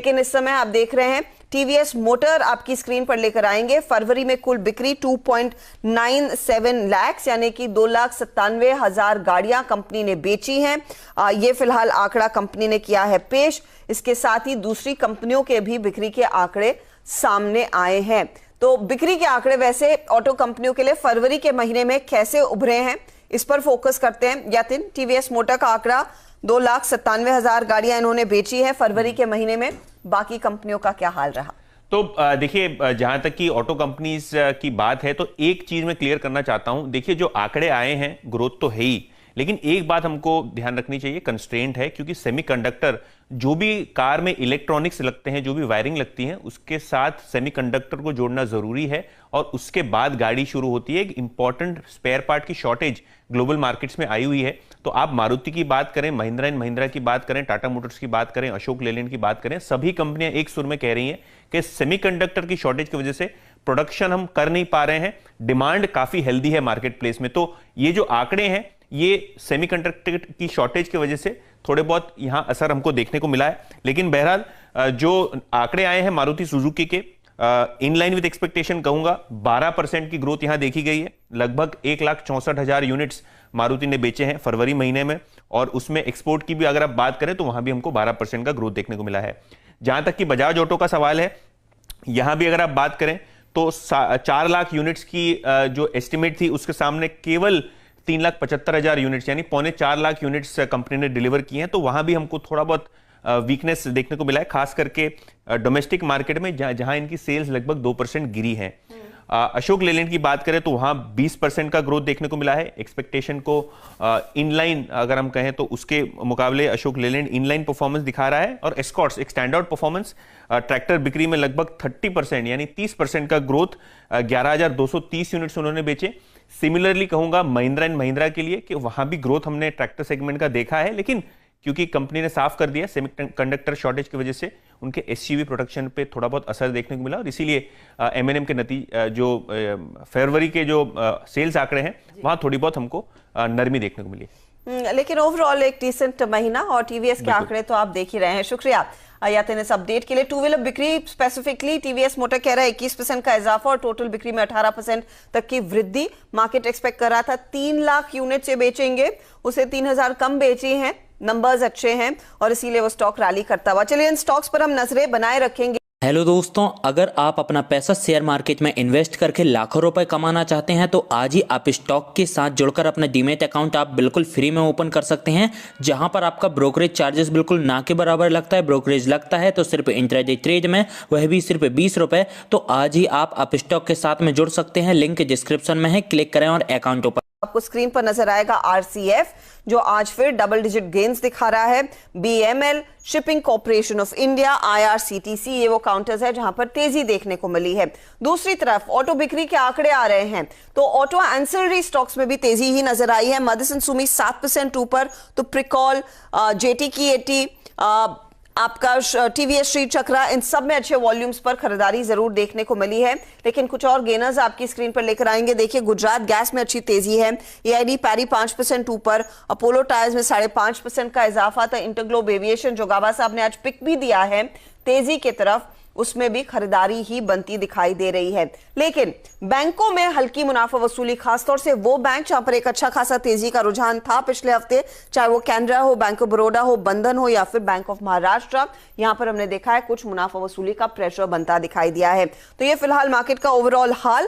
लेकिन इस समय आप देख रहे हैं टीवीएस मोटर आपकी स्क्रीन पर लेकर आएंगे। फरवरी में कुल बिक्री 2.97 लाख यानी कि 2,97,000 गाड़ियां कंपनी ने बेची हैं। ये फिलहाल आंकड़ा कंपनी ने किया है पेश। इसके साथ ही दूसरी कंपनियों के भी बिक्री के आंकड़े सामने आए हैं। तो बिक्री के आंकड़े वैसे ऑटो कंपनियों के लिए फरवरी के महीने में कैसे उभरे हैं, इस पर फोकस करते हैं। यातिन, टीवीएस मोटर का आंकड़ा 2,97,000 गाड़ियां इन्होंने बेची है फरवरी के महीने में। बाकी कंपनियों का क्या हाल रहा? तो देखिए, जहां तक कि ऑटो कंपनीज की बात है तो एक चीज मैं क्लियर करना चाहता हूं। देखिए, जो आंकड़े आए हैं ग्रोथ तो है ही, लेकिन एक बात हमको ध्यान रखनी चाहिए, कंस्ट्रेंट है, क्योंकि सेमीकंडक्टर जो भी कार में इलेक्ट्रॉनिक्स लगते हैं, जो भी वायरिंग लगती है, उसके साथ सेमीकंडक्टर को जोड़ना जरूरी है और उसके बाद गाड़ी शुरू होती है। एक इंपॉर्टेंट स्पेयर पार्ट की शॉर्टेज ग्लोबल मार्केट्स में आई हुई है। तो आप मारुति की बात करें, महिंद्रा एंड महिंद्रा की बात करें, टाटा मोटर्स की बात करें, अशोक लेलैंड की बात करें, सभी कंपनियां एक सुर में कह रही हैं कि सेमीकंडक्टर की शॉर्टेज की वजह से प्रोडक्शन हम कर नहीं पा रहे हैं, डिमांड काफी हेल्दी है मार्केट प्लेस में। तो ये जो आंकड़े हैं, ये सेमीकंडक्टर की शॉर्टेज की वजह से थोड़े बहुत यहां असर हमको देखने को मिला है। लेकिन बहरहाल जो आंकड़े आए हैं मारुति सुजुकी के, इन लाइन विद एक्सपेक्टेशन कहूंगा, 12% की ग्रोथ यहां देखी गई है। लगभग 1,64,000 यूनिट्स मारुति ने बेचे हैं फरवरी महीने में, और उसमें एक्सपोर्ट की भी अगर आप बात करें तो वहां भी हमको 12% का ग्रोथ देखने को मिला है। जहां तक कि बजाज ऑटो का सवाल है, यहां भी अगर आप बात करें तो 4 लाख यूनिट्स की जो एस्टिमेट थी, उसके सामने केवल 3,75,000 यूनिट्स यानी 3.25 यूनिट्स कंपनी ने डिलीवर किए हैं। तो वहां भी हमको थोड़ा बहुत वीकनेस देखने को मिला है, खास करके डोमेस्टिक मार्केट में जहां इनकी सेल्स लगभग 2% गिरी है। अशोक लेलैंड की बात करें तो वहां 20% का ग्रोथ देखने को मिला है। एक्सपेक्टेशन को इनलाइन अगर हम कहें तो उसके मुकाबले अशोक लेलैंड इनलाइन परफॉर्मेंस दिखा रहा है। और एस्कॉर्ट्स एक स्टैंड आउट परफॉर्मेंस, ट्रैक्टर बिक्री में लगभग 30% यानी 30% का ग्रोथ, 11,230 यूनिट्स उन्होंने बेचे। सिमिलरली कहूंगा महिंद्रा एंड महिंद्रा के लिए कि वहां भी ग्रोथ हमने ट्रैक्टर सेगमेंट का देखा है, लेकिन क्योंकि कंपनी ने साफ कर दिया सेमीकंडक्टर शॉर्टेज की वजह से उनके एसयूवी प्रोडक्शन पे थोड़ा बहुत असर देखने को मिला, और इसीलिए एमएनएम के नतीजे जो फरवरी के जो सेल्स आंकड़े हैं वहां थोड़ी बहुत हमको नरमी देखने को मिली। लेकिन ओवरऑल एक डिसेंट महीना, और टीवीएस के आंकड़े तो आप देख ही रहे हैं। शुक्रिया यातिन इस अपडेट के लिए। टू व्हीलर बिक्री स्पेसिफिकली टीवीएस मोटर कह रहा है 21% का इजाफा और टोटल बिक्री में 18% तक की वृद्धि। मार्केट एक्सपेक्ट कर रहा था 3 लाख यूनिट से बेचेंगे, उसे 3,000 कम बेची हैं। नंबर्स अच्छे हैं और इसीलिए वो स्टॉक रैली करता हुआ। चलिए इन स्टॉक्स पर हम नजरें बनाए रखेंगे। हेलो दोस्तों, अगर आप अपना पैसा शेयर मार्केट में इन्वेस्ट करके लाखों रुपए कमाना चाहते हैं तो आज ही आप स्टॉक के साथ जुड़कर अपना डीमैट अकाउंट आप बिल्कुल फ्री में ओपन कर सकते हैं, जहां पर आपका ब्रोकरेज चार्जेस बिल्कुल ना के बराबर लगता है। ब्रोकरेज लगता है तो सिर्फ इंट्राडे ट्रेड में, वह भी सिर्फ 20 रुपए। तो आज ही आप स्टॉक के साथ में जुड़ सकते हैं, लिंक डिस्क्रिप्शन में है, क्लिक करें और अकाउंट ओपन। आपको स्क्रीन पर नजर आएगा आरसीएफ, जो आज फिर डबल डिजिट गेन्स दिखा रहा है। BML, shipping corporation of India, IRCTC, ये वो काउंटर्स है जहां पर तेजी देखने को मिली है। दूसरी तरफ ऑटो बिक्री के आंकड़े आ रहे हैं तो ऑटो एंसिलरी स्टॉक्स में भी तेजी ही नजर आई है। मदरसन सुमी 7% ऊपर, तो प्रिकॉल, जेटी की 80, आपका टीवीएस श्री चक्रा, इन सब में अच्छे वॉल्यूम्स पर खरीदारी जरूर देखने को मिली है। लेकिन कुछ और गेनर्स आपकी स्क्रीन पर लेकर आएंगे। देखिए, गुजरात गैस में अच्छी तेजी है, एआईडी पैरी 5% ऊपर, अपोलो टायर्स में 5.5% का इजाफा था। इंटरग्लोब एविएशन जो गाबा साहब ने आज पिक भी दिया है तेजी की तरफ, उसमें भी खरीदारी ही बनती दिखाई दे रही है। लेकिन बैंकों में हल्की मुनाफा वसूली, खासतौर से वो बैंक जहां पर एक अच्छा खासा तेजी का रुझान था पिछले हफ्ते, चाहे वो कैनरा हो, बैंक ऑफ बड़ौदा हो, बंधन हो या फिर बैंक ऑफ महाराष्ट्र, यहां पर हमने देखा है कुछ मुनाफा वसूली का प्रेशर बनता दिखाई दिया है। तो ये फिलहाल मार्केट का ओवरऑल हाल।